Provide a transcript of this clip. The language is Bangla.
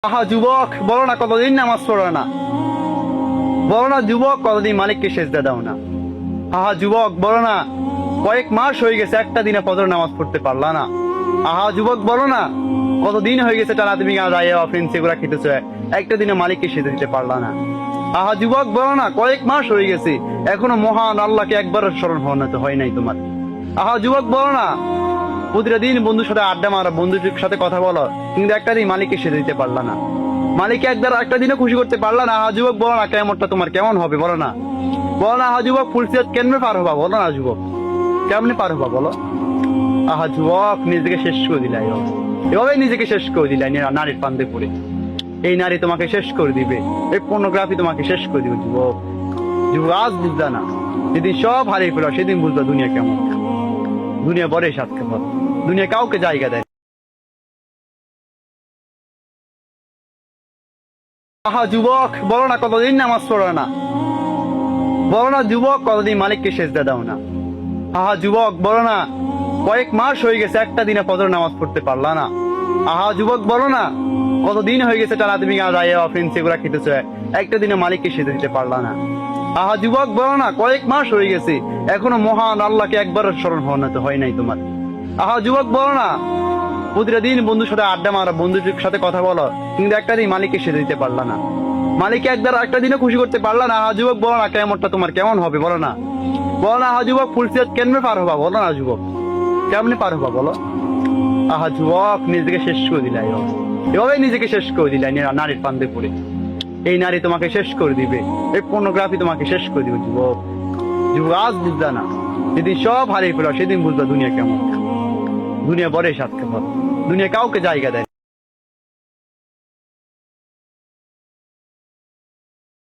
আহা যুবক, বলো না কতদিন নামাজ পড়ো না? বলো না যুবক, কতদিন মালিককে সেজদা দাও না? আহা যুবক, বলো না কয়েক মাস হয়ে গেছে একটা দিনে ফজর নামাজ পড়তে পারলা না? আহা যুবক, বলো না কতদিন হয়ে গেছে টানা তুমি ফ্রেন্ডস এগুলা খেতেছো, একটা দিনে মালিককে সেজে দিতে পারলা না? আহা যুবক, বলো না কয়েক মাস হয়ে গেছে এখনো মহান আল্লাহকে একবার স্মরণ হয় নাই তোমার? আহা যুবক, বলো না প্রতিটা দিন বন্ধুর সাথে আড্ডা মারা, বন্ধুর সাথে কথা বলো, কিন্তু একটা দিন মালিককে সেজে দিতে পারলা না? মালিককে একটা দিনও খুশি করতে পারলা না? আহা যুবক, বলো না কেমনটা তোমার কেমন হবে? বলো না, বলো না আহা যুবক, ফুলসিরাত কেমনে পার হবা? বলো না যুবক, কেমনে পার হবা বলো? আহা যুবক, নিজেকে শেষ করে দিলাই, এভাবে নিজেকে শেষ করে দিলাই নারীর ফান্দে পড়ে। এই নারী তোমাকে শেষ করে দিবে, এই পর্নোগ্রাফি তোমাকে শেষ করে দিবে। যুবক, যুবক আজ বুঝলা না, যেদিন সব হারিয়ে ফেলো সেদিন বুঝলা দুনিয়া কেমন। দুনিয়া বড় সাথে বল, দুনিয়া কাউকে জায়গা দেয়। আহা যুবক, বলো না কতদিন নামাজ পড়ো না? বলো না যুবক, কতদিন মালিককে সেজদা দাও না? আহা যুবক, বলো না কয়েক মাস হয়ে গেছে একটা দিনে ফজর নামাজ পড়তে পারলা না? আহা যুবক, বলো না কতদিন হয়ে গেছে টানা তুমি ফ্রেন্ডস এগুলা খেতেছো, একটা দিনে মালিককে সেজে দিতে পারলা না? আহা যুবক, বলো না কয়েক মাস হয়ে গেছে এখনো মহান আল্লাহকে একবার স্মরণ হয় নাই তোমার? আহা যুবক, বলো না প্রতিটা দিন বন্ধুর সাথে আড্ডা মারা, বন্ধুর সাথে কথা বলো, কিন্তু একটা দিন মালিককে সেজে দিতে পারলা না? মালিককে একটা দিনও খুশি করতে পারলা না? আহা যুবক, বলো না কেমনটা তোমার কেমন হবে? বলো না, বলো না আহা যুবক, ফুলসিরাত কেমনে পার হবা? বলো না যুবক, কেমনে পার হবা বলো? আহা যুবক, নিজেকে শেষ করে দিলাই, এভাবে নিজেকে শেষ করে দিলাই নারীর ফান্দে পড়ে। এই নারী তোমাকে শেষ করে দিবে, এই পর্নোগ্রাফি তোমাকে শেষ করে দিবে। যুবক, যুবক আজ বুঝলা না, যেদিন সব হারিয়ে ফেলো সেদিন বুঝলা দুনিয়া কেমন। দুনিয়া বড় সাথে বল, দুনিয়া কাউকে জায়গা দেয়।